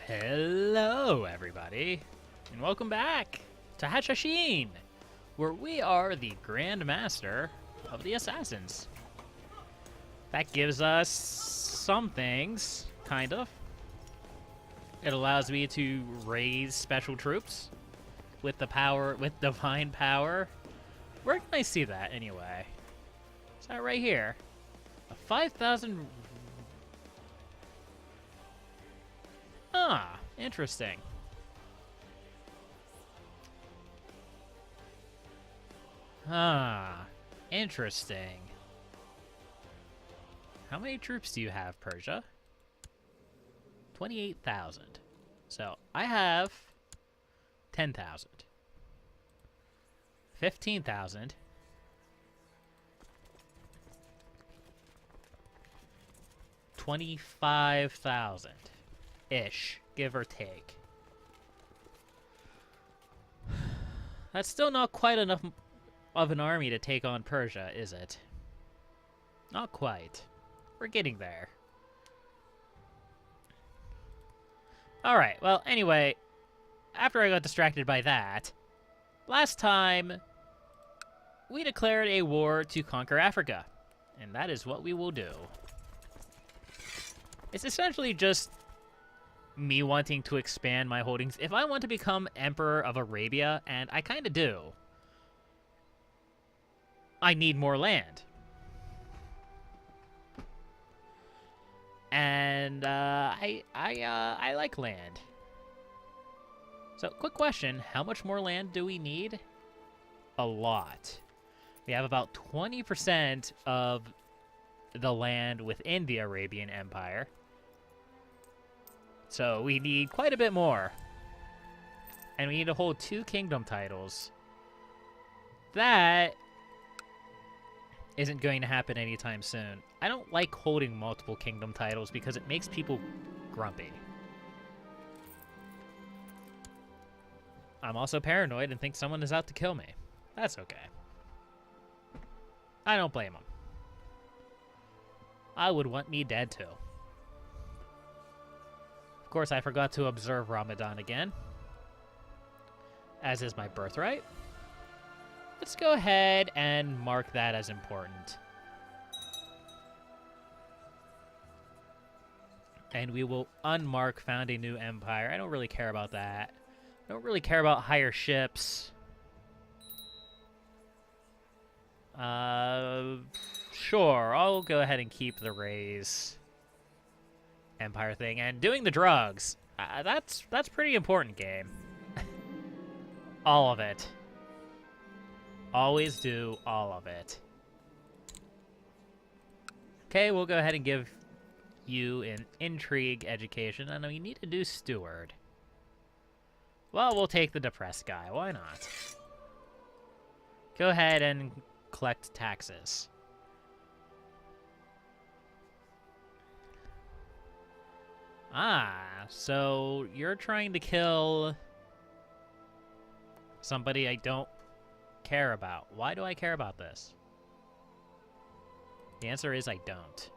Hello, everybody, and welcome back to Hashashin, where we are the Grand Master of the Assassins. That gives us some things, kind of. It allows me to raise special troops with the power, with divine power. Where can I see that, anyway? Is that right here? A 5,000... Ah, interesting. Ah, interesting. How many troops do you have, Persia? 28,000. So, I have 10,000. 15,000. 25,000. Ish, give or take. That's still not quite enough of an army to take on Persia, is it? Not quite. We're getting there. Alright, well, anyway, after I got distracted by that, last time we declared a war to conquer Africa, and that is what we will do. It's essentially just me wanting to expand my holdings. If I want to become Emperor of Arabia, and I kind of do, I need more land. And I like land. So, quick question, how much more land do we need? A lot. We have about 20% of the land within the Arabian Empire. So we need quite a bit more. And we need to hold 2 kingdom titles. That isn't going to happen anytime soon. I don't like holding multiple kingdom titles because it makes people grumpy. I'm also paranoid and think someone is out to kill me. That's okay. I don't blame them. I would want me dead too. Of course, I forgot to observe Ramadan again, as is my birthright. Let's go ahead and mark that as important. And we will unmark found a new empire. I don't really care about that. I don't really care about higher ships. Sure, I'll go ahead and keep the raise empire thing. And doing the drugs, that's pretty important, game. All of it. Always do all of it. Okay, we'll go ahead and give you an intrigue education. I know you need to do steward. Well, we'll take the depressed guy. Why not? Go ahead and collect taxes. Ah, so you're trying to kill somebody I don't care about. Why do I care about this? The answer is I don't.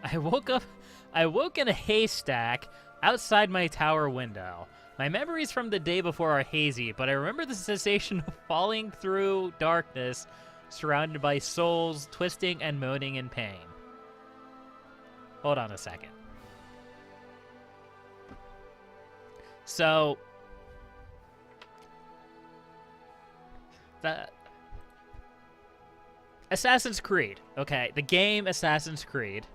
I woke in a haystack outside my tower window. My memories from the day before are hazy, but I remember the sensation of falling through darkness, surrounded by souls twisting and moaning in pain. Hold on a second. So, the Assassin's Creed. Okay, the game Assassin's Creed.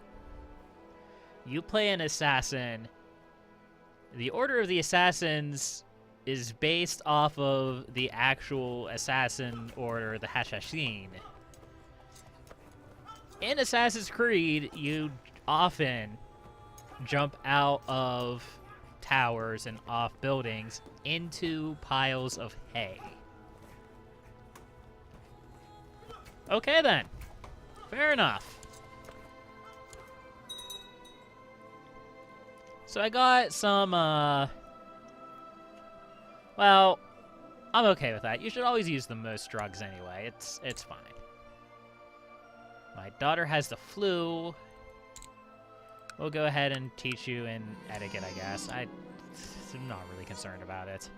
You play an assassin. The Order of the Assassins is based off of the actual assassin order, the Hashashin. In Assassin's Creed, you often jump out of towers and off buildings into piles of hay. Okay then. Fair enough. So I got some, well, I'm okay with that. You should always use the most drugs anyway. It's fine. My daughter has the flu. We'll go ahead and teach you in etiquette, I guess. I'm not really concerned about it.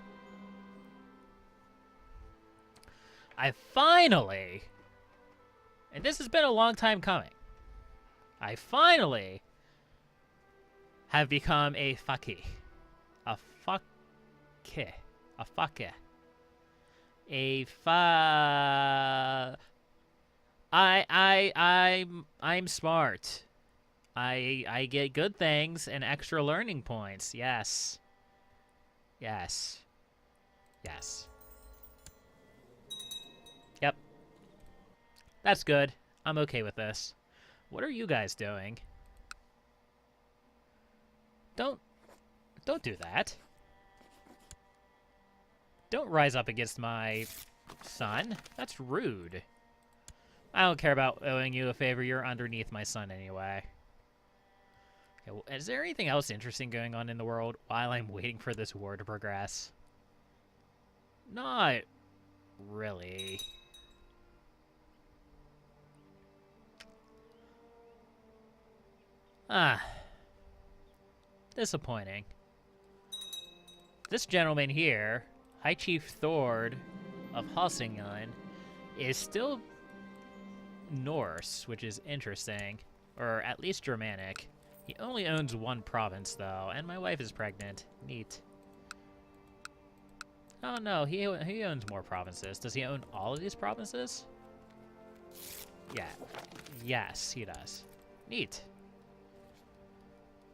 I finally, and this has been a long time coming, I finally have become a faki. A faki. A faki. A fa... I'm smart. I get good things and extra learning points. Yes. Yes. Yes. Yep. That's good. I'm okay with this. What are you guys doing? Don't do that. Don't rise up against my son. That's rude. I don't care about owing you a favor. You're underneath my son anyway. Okay, well, is there anything else interesting going on in the world while I'm waiting for this war to progress? Not really. Ah. Disappointing. This gentleman here, High Chief Thord of Hashashin, is still Norse, which is interesting. Or at least Germanic. He only owns one province, though, and my wife is pregnant. Neat. Oh no, he owns more provinces. Does he own all of these provinces? Yeah. Yes, he does. Neat.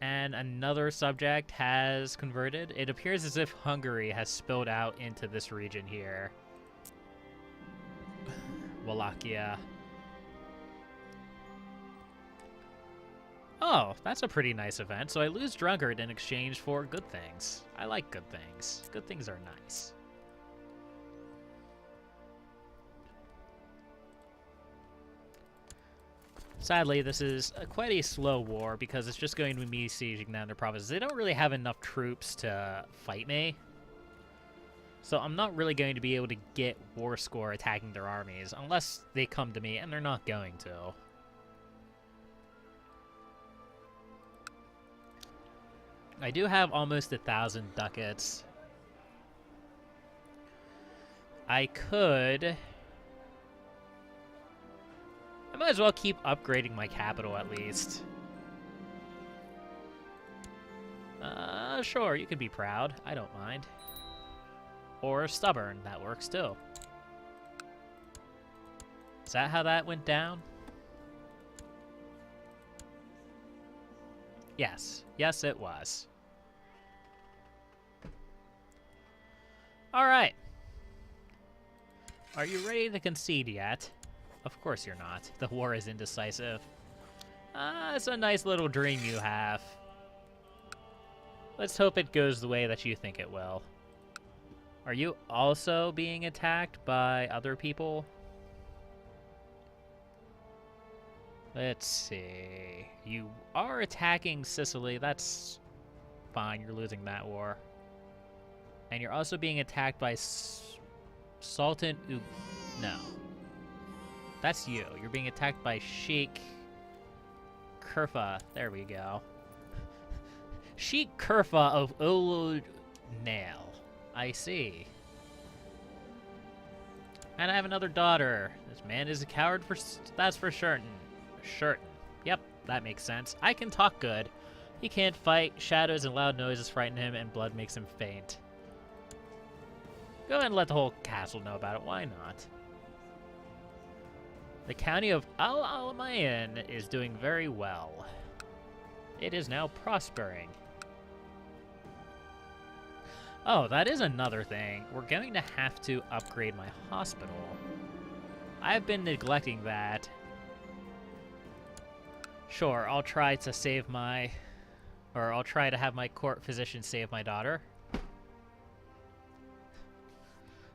And another subject has converted. It appears as if Hungary has spilled out into this region here. Wallachia. Oh, that's a pretty nice event. So I lose Drunkard in exchange for good things. I like good things. Good things are nice. Sadly, this is quite a slow war because it's just going to be me sieging down their provinces. They don't really have enough troops to fight me. So I'm not really going to be able to get war score attacking their armies unless they come to me, and they're not going to. I do have almost 1,000 ducats. I could... I might as well keep upgrading my capital at least. Sure, you could be proud. I don't mind. Or stubborn. That works too. Is that how that went down? Yes. Yes, it was. Alright. Are you ready to concede yet? Of course you're not. The war is indecisive. It's a nice little dream you have. Let's hope it goes the way that you think it will. Are you also being attacked by other people? Let's see. You are attacking Sicily. That's fine. You're losing that war. And you're also being attacked by Sultan No. That's you. You're being attacked by Sheikh Kurfa. There we go. Sheikh Kurfa of Olod Nail. I see. And I have another daughter. This man is a coward that's for certain. Certain. Yep, that makes sense. I can talk good. He can't fight. Shadows and loud noises frighten him, and blood makes him faint. Go ahead and let the whole castle know about it. Why not? The county of Al Almayan is doing very well. It is now prospering. Oh, that is another thing. We're going to have to upgrade my hospital. I've been neglecting that. Sure, I'll try to save my... Or I'll try to have my court physician save my daughter.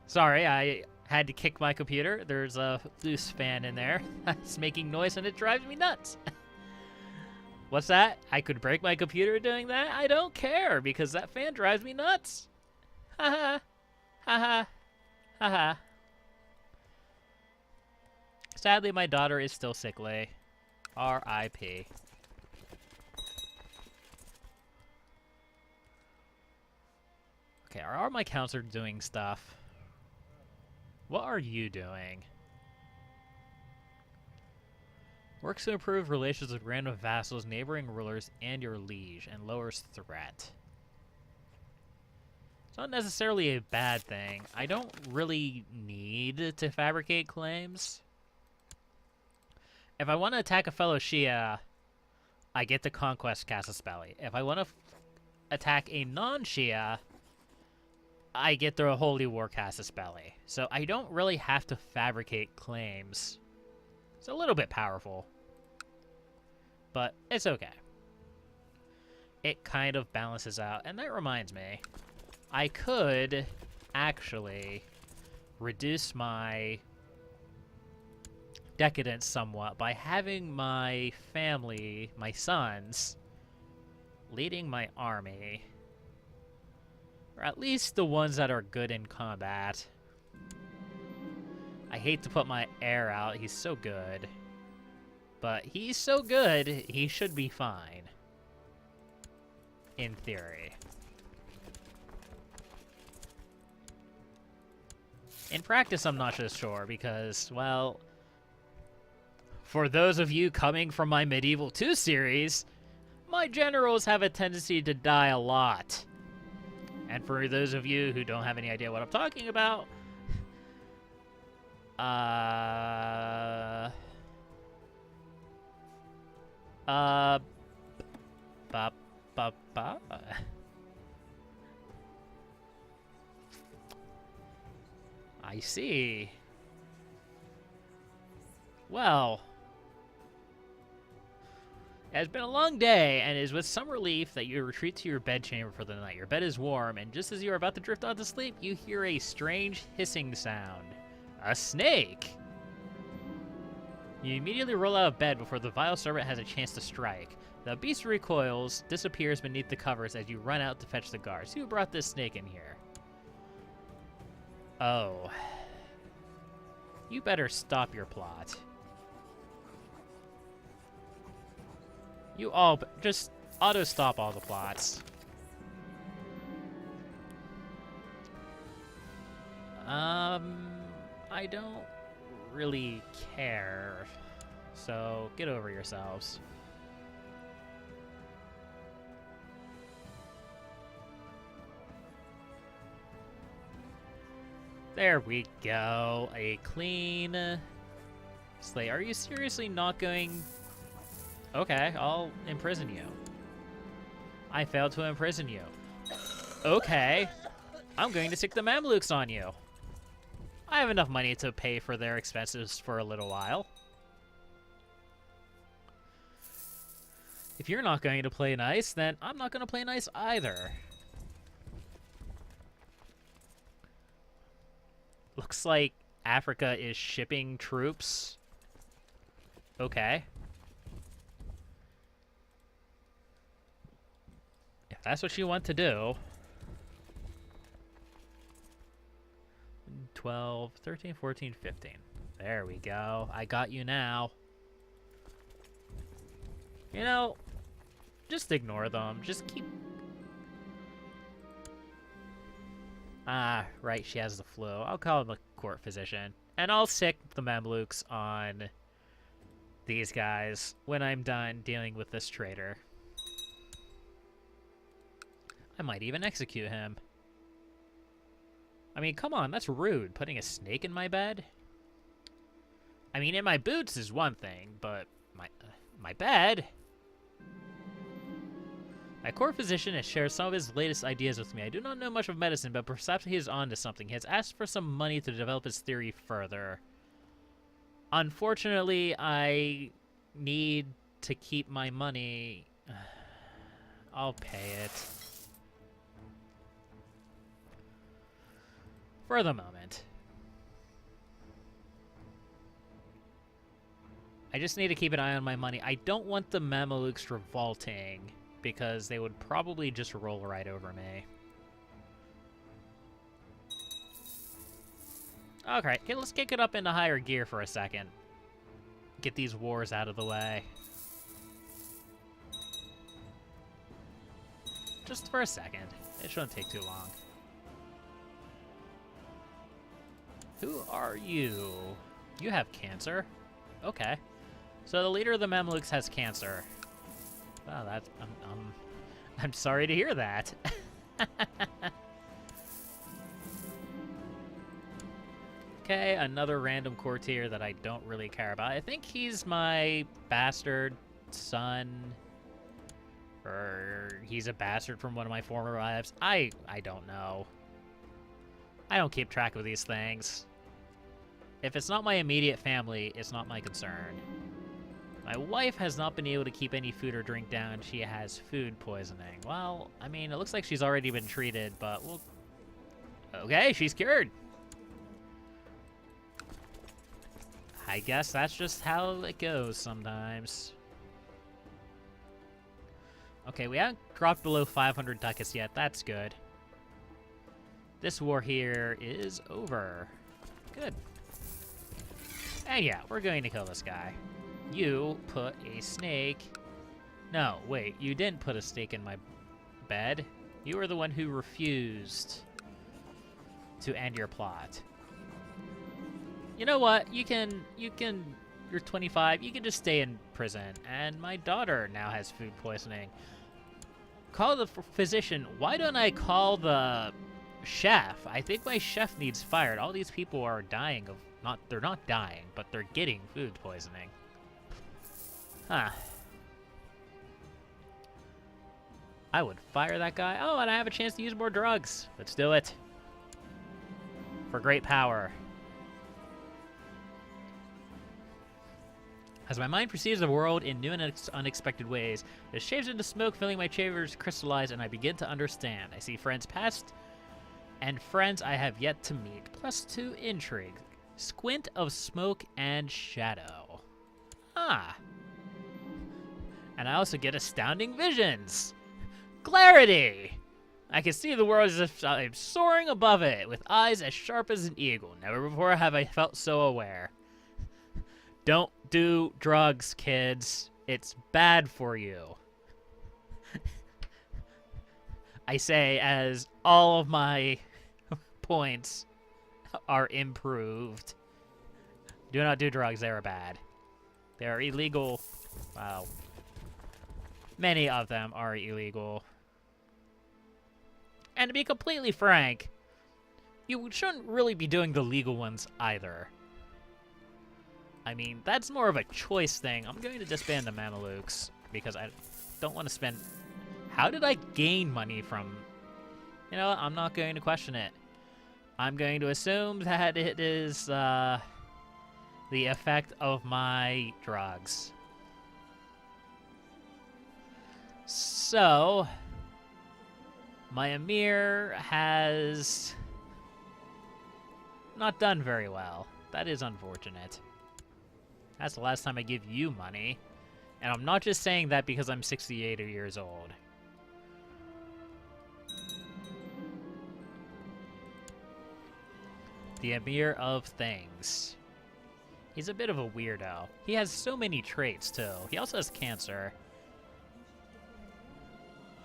Sorry, I had to kick my computer. There's a loose fan in there that's making noise and it drives me nuts. What's that? I could break my computer doing that? I don't care because that fan drives me nuts. Haha. Haha. Haha. Sadly, my daughter is still sickly. R.I.P. Okay, are all my counts are doing stuff? What are you doing? Works to improve relations with random vassals, neighboring rulers, and your liege, and lowers threat. It's not necessarily a bad thing. I don't really need to fabricate claims. If I want to attack a fellow Shia, I get to Conquest Casaspelli. If I want to attack a non-Shia, I get the Holy War Casaspelli. So I don't really have to fabricate claims. It's a little bit powerful, but it's okay. It kind of balances out. And that reminds me, I could actually reduce my decadence somewhat by having my family, my sons, leading my army. Or at least the ones that are good in combat. I hate to put my heir out, he's so good. But he's so good, he should be fine. In theory. In practice, I'm not just sure, because, well, for those of you coming from my Medieval 2 series, my generals have a tendency to die a lot. And for those of you who don't have any idea what I'm talking about, I see. Well, it has been a long day, and it is with some relief that you retreat to your bedchamber for the night. Your bed is warm, and just as you are about to drift off to sleep, you hear a strange hissing sound. A snake! You immediately roll out of bed before the vile serpent has a chance to strike. The beast recoils, disappears beneath the covers as you run out to fetch the guards. Who brought this snake in here? Oh. You better stop your plot. You all, just auto-stop all the plots. I don't really care, so get over yourselves. There we go. A clean slate. Are you seriously not going... Okay, I'll imprison you. I failed to imprison you. Okay, I'm going to stick the Mamluks on you. I have enough money to pay for their expenses for a little while. If you're not going to play nice, then I'm not going to play nice either. Looks like Africa is shipping troops. Okay. If that's what you want to do. 12, 13, 14, 15. There we go. I got you now. You know, just ignore them. Just keep... Ah, right, she has the flu. I'll call him a court physician. And I'll sick the Mamluks on these guys when I'm done dealing with this traitor. I might even execute him. I mean, come on, that's rude, putting a snake in my bed. I mean, in my boots is one thing, but my bed? My court physician has shared some of his latest ideas with me. I do not know much of medicine, but perhaps he is onto something. He has asked for some money to develop his theory further. Unfortunately, I need to keep my money. I'll pay it. For the moment. I just need to keep an eye on my money. I don't want the Mamelukes revolting, because they would probably just roll right over me. Okay, let's kick it up into higher gear for a second. Get these wars out of the way. Just for a second. It shouldn't take too long. Who are you? You have cancer. Okay. So the leader of the Mamluks has cancer. Wow, that's... I'm sorry to hear that. Okay, another random courtier that I don't really care about. I think he's my bastard son. Or he's a bastard from one of my former wives. I don't know. I don't keep track of these things. If it's not my immediate family, it's not my concern. My wife has not been able to keep any food or drink down. She has food poisoning. Well, I mean, it looks like she's already been treated, but we'll... Okay, she's cured. I guess that's just how it goes sometimes. Okay, we haven't dropped below 500 ducats yet. That's good. This war here is over. Good. And yeah, we're going to kill this guy. You put a snake... No, wait, you didn't put a snake in my bed. You were the one who refused to end your plot. You know what? You can, you're 25, you can just stay in prison. And my daughter now has food poisoning. Call the physician. Why don't I call the chef? I think my chef needs fired. All these people are dying of, they're not dying, but they're getting food poisoning. Huh. I would fire that guy. Oh, and I have a chance to use more drugs. Let's do it. For great power. As my mind perceives the world in new and unexpected ways, it shaves into smoke, filling my chambers crystallize, and I begin to understand. I see friends past and friends I have yet to meet. +2 intrigue. Squint of smoke and shadow. Ah. And I also get astounding visions. Clarity! I can see the world as if I'm soaring above it, with eyes as sharp as an eagle. Never before have I felt so aware. Don't do drugs, kids. It's bad for you. I say as all of my points are improved. Do not do drugs. They are bad. They are illegal. Wow. Many of them are illegal. And to be completely frank, you shouldn't really be doing the legal ones either. I mean, that's more of a choice thing. I'm going to disband the Mamelukes because I don't want to spend... How did I gain money from... You know what? I'm not going to question it. I'm going to assume that it is the effect of my drugs. So, my Emir has not done very well. That is unfortunate. That's the last time I give you money. And I'm not just saying that because I'm 68 years old. The Emir of Things. He's a bit of a weirdo. He has so many traits, too. He also has cancer.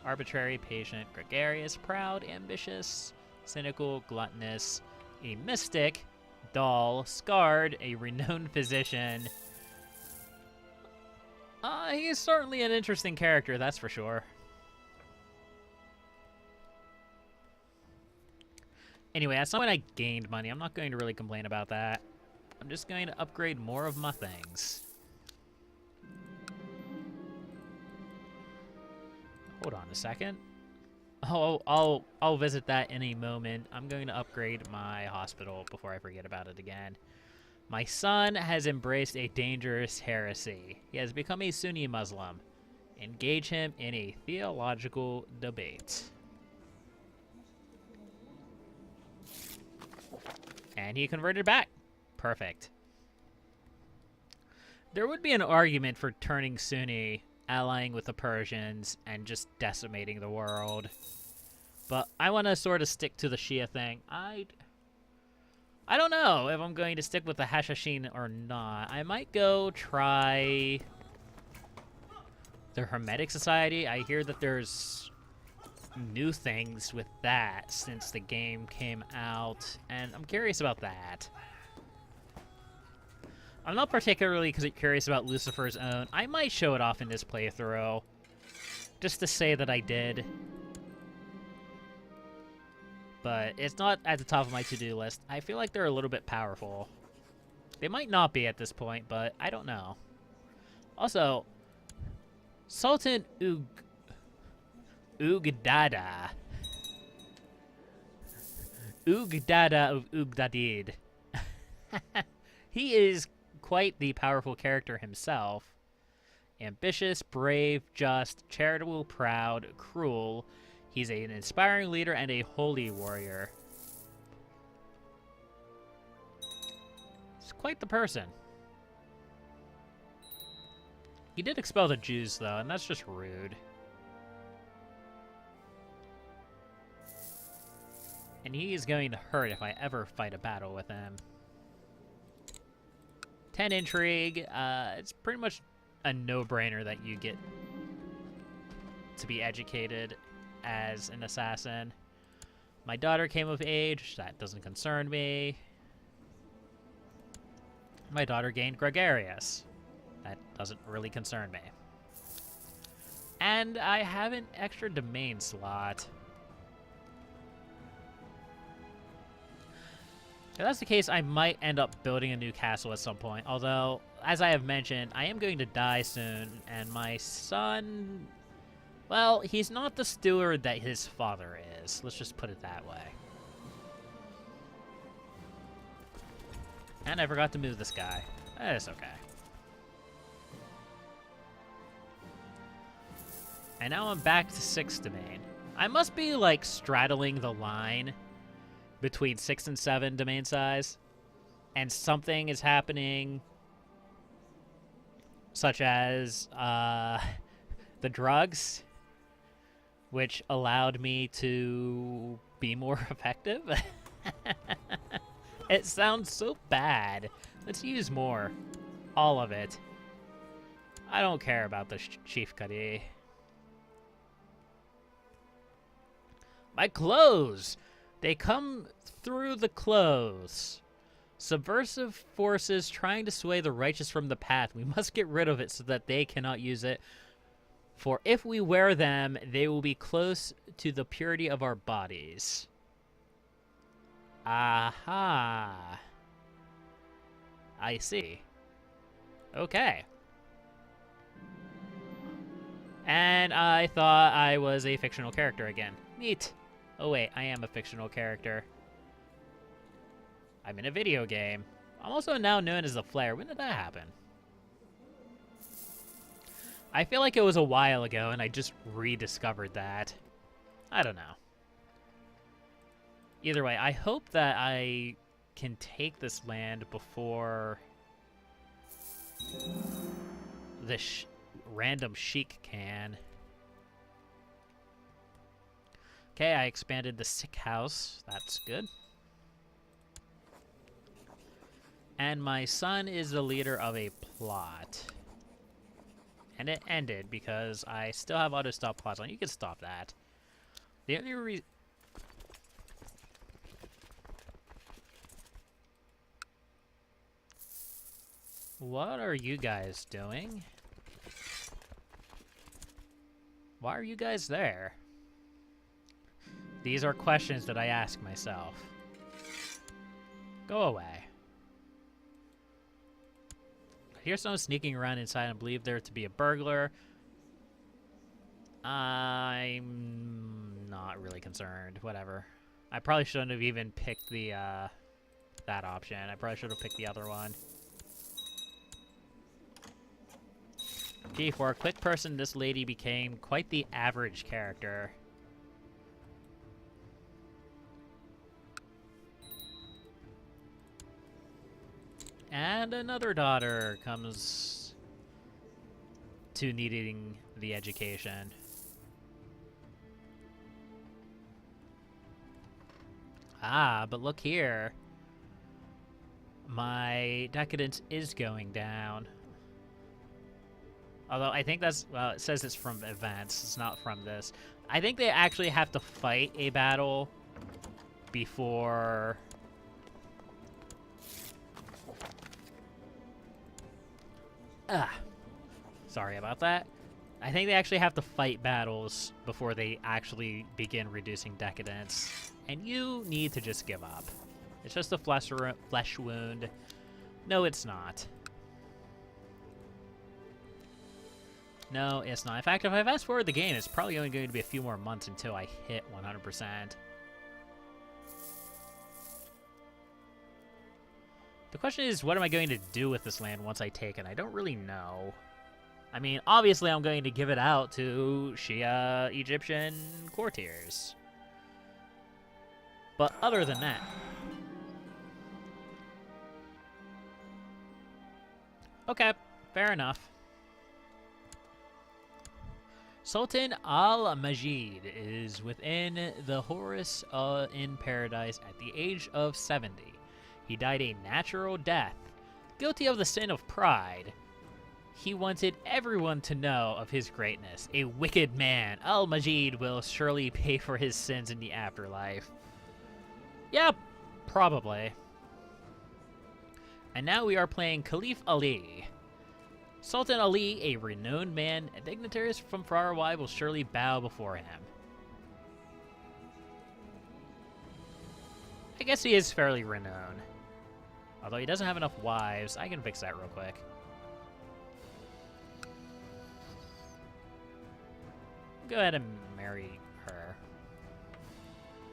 Arbitrary, patient, gregarious, proud, ambitious, cynical, gluttonous, a mystic, dull, scarred, a renowned physician. He is certainly an interesting character, that's for sure. Anyway, that's not when I gained money. I'm not going to really complain about that. I'm just going to upgrade more of my things. Hold on a second. Oh, I'll visit that in a moment. I'm going to upgrade my hospital before I forget about it again. My son has embraced a dangerous heresy. He has become a Sunni Muslim. Engage him in a theological debate. And he converted back. Perfect. There would be an argument for turning Sunni, allying with the Persians, and just decimating the world. But I want to sort of stick to the Shia thing. I don't know if I'm going to stick with the Hashashin or not. I might go try the Hermetic Society. I hear that there's new things with that since the game came out, and I'm curious about that. I'm not particularly curious about Lucifer's Own. I might show it off in this playthrough, just to say that I did. But it's not at the top of my to-do list. I feel like they're a little bit powerful. They might not be at this point, but I don't know. Also, Sultan Ugdada. Ugdada of Ugdadid. He is quite the powerful character himself. Ambitious, brave, just, charitable, proud, cruel. He's an inspiring leader and a holy warrior. He's quite the person. He did expel the Jews, though, and that's just rude. And he is going to hurt if I ever fight a battle with him. 10 intrigue. It's pretty much a no-brainer that you get to be educated as an assassin. My daughter came of age. That doesn't concern me. My daughter gained gregarious. That doesn't really concern me. And I have an extra domain slot. If that's the case, I might end up building a new castle at some point. Although, as I have mentioned, I am going to die soon, and my son... well, he's not the steward that his father is. Let's just put it that way. And I forgot to move this guy. That's okay. And now I'm back to 6th domain. I must be, like, straddling the line between 6 and 7 domain size. And something is happening, such as the drugs, which allowed me to be more effective. It sounds so bad. Let's use more. All of it. I don't care about the Chief Kadi. My clothes! They come through the clothes. Subversive forces trying to sway the righteous from the path. We must get rid of it so that they cannot use it. For if we wear them, they will be close to the purity of our bodies. Aha. I see. Okay. And I thought I was a fictional character again. Neat. Oh wait, I am a fictional character. I'm in a video game. I'm also now known as the Flare. When did that happen? I feel like it was a while ago and I just rediscovered that. I don't know. Either way, I hope that I can take this land before the random sheik can. Okay, I expanded the sick house. That's good. And my son is the leader of a plot. And it ended because I still have auto-stop plots on. You can stop that. The only reason... What are you guys doing? Why are you guys there? These are questions that I ask myself. Go away. I hear someone sneaking around inside and believe there to be a burglar. I'm not really concerned. Whatever. I probably shouldn't have even picked the that option. I probably should have picked the other one. Gee, for a quick person, this lady became quite the average character. And another daughter comes to needing the education. Ah, but look here. My decadence is going down. Although I think that's, well, it says it's from events. It's not from this. I think they actually have to fight a battle before... Sorry about that. I think they actually have to fight battles before they actually begin reducing decadence. And you need to just give up. It's just a flesh wound. No, it's not. No, it's not. In fact, if I fast forward the game, it's probably only going to be a few more months until I hit 100%. The question is, what am I going to do with this land once I take it? I don't really know. I mean, obviously I'm going to give it out to Shia Egyptian courtiers. But other than that... Okay, fair enough. Sultan al-Majid is within the Horus in paradise at the age of 70. He died a natural death, guilty of the sin of pride. He wanted everyone to know of his greatness. A wicked man, al-Majid will surely pay for his sins in the afterlife. Yeah, probably. And now we are playing Caliph Ali. Sultan Ali, a renowned man, and dignitaries from far away will surely bow before him. I guess he is fairly renowned. Although he doesn't have enough wives. I can fix that real quick. Go ahead and marry her.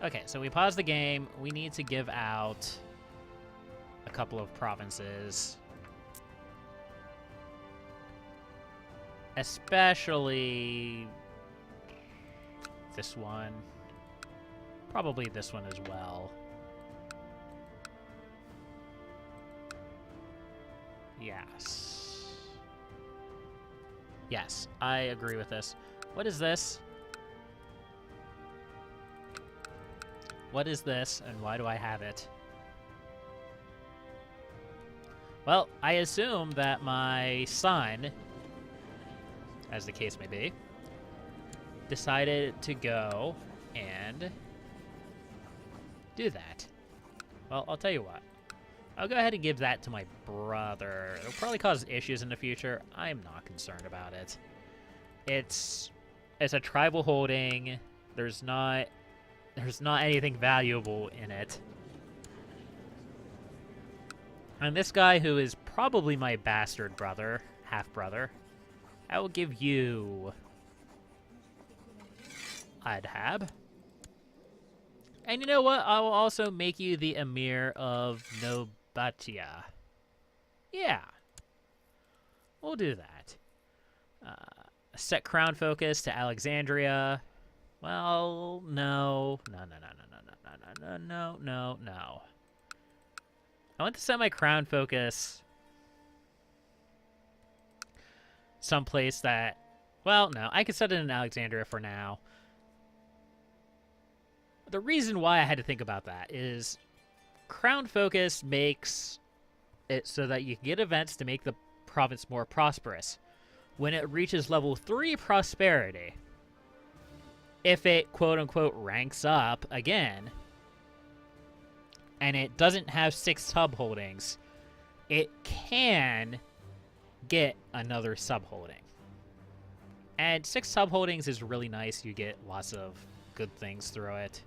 Okay, so we pause the game. We need to give out a couple of provinces. Especially this one. Probably this one as well. Yes. Yes, I agree with this. What is this? What is this, and why do I have it? Well, I assume that my son, as the case may be, decided to go and do that. Well, I'll tell you what. I'll go ahead and give that to my brother. It'll probably cause issues in the future. I'm not concerned about it. It's a tribal holding. There's not anything valuable in it. And this guy, who is probably my bastard brother, half-brother, I will give you Adhab. And you know what? I will also make you the Emir of Nobatia. Yeah. We'll do that. Set crown focus to Alexandria. Well, no. No. I want to set my crown focus someplace that... Well, no. I could set it in Alexandria for now. The reason why I had to think about that is crown focus makes it so that you can get events to make the province more prosperous. When it reaches level 3 prosperity, if it quote-unquote ranks up again, and it doesn't have 6 sub-holdings, it can get another sub-holding. And 6 sub-holdings is really nice. You get lots of good things through it.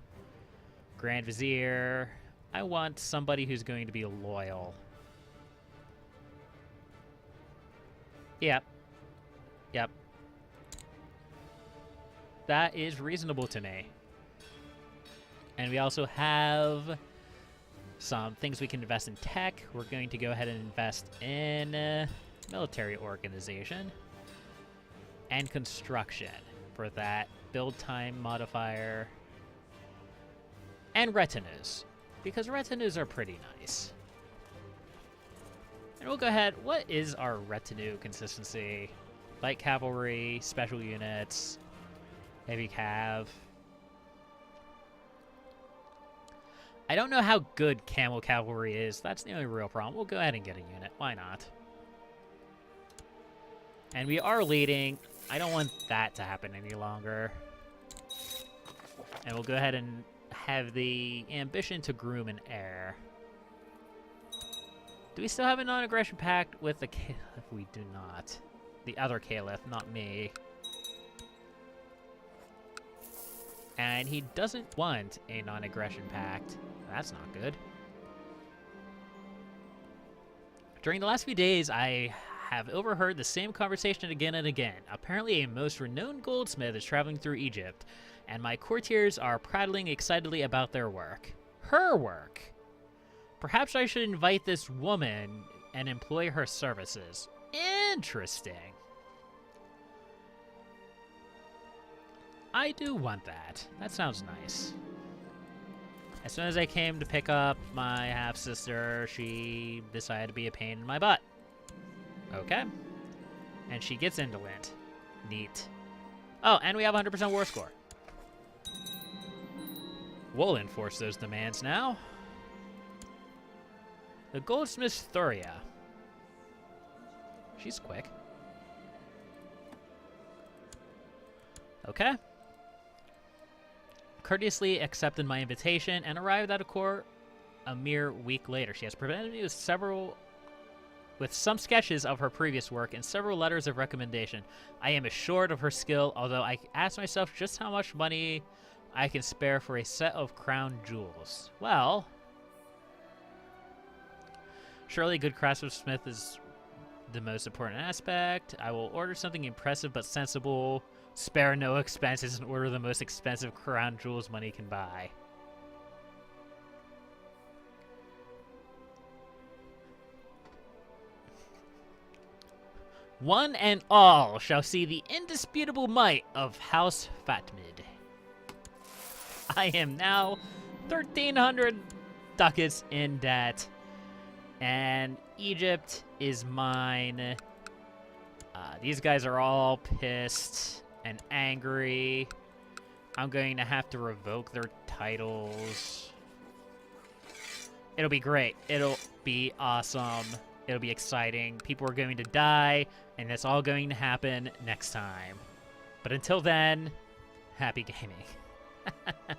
Grand Vizier. I want somebody who's going to be loyal. Yep. That is reasonable to me. And we also have some things we can invest in tech. We're going to go ahead and invest in military organization and construction for that build time modifier. And retinues, because retinues are pretty nice. And we'll go ahead. What is our retinue consistency? Light cavalry, special units, heavy cav. I don't know how good camel cavalry is. That's the only real problem. We'll go ahead and get a unit. Why not? And we are leading. I don't want that to happen any longer. And we'll go ahead and have the ambition to groom an heir. Do we still have a non-aggression pact with the Caliph? We do not. The other Caliph, not me. And he doesn't want a non-aggression pact. That's not good. During the last few days, I have overheard the same conversation again and again. Apparently, a most renowned goldsmith is traveling through Egypt, and my courtiers are prattling excitedly about their work. Her work! Perhaps I should invite this woman and employ her services. Interesting. I do want that. That sounds nice. As soon as I came to pick up my half-sister, she decided to be a pain in my butt. Okay. And she gets indolent. Neat. Oh, and we have 100% war score. We'll enforce those demands now. The goldsmith Thuria. She's quick. Okay. Courteously accepted my invitation and arrived at a court a mere week later. She has presented me with some sketches of her previous work and several letters of recommendation. I am assured of her skill, although I ask myself just how much money I can spare for a set of crown jewels. Well, surely good craftsmith is the most important aspect. I will order something impressive but sensible, spare no expenses, and order the most expensive crown jewels money can buy. One and all shall see the indisputable might of House Fatmid. I am now 1,300 ducats in debt, and Egypt is mine. These guys are all pissed and angry. I'm going to have to revoke their titles. It'll be great. It'll be awesome. It'll be exciting. People are going to die, and it's all going to happen next time. But until then, happy gaming.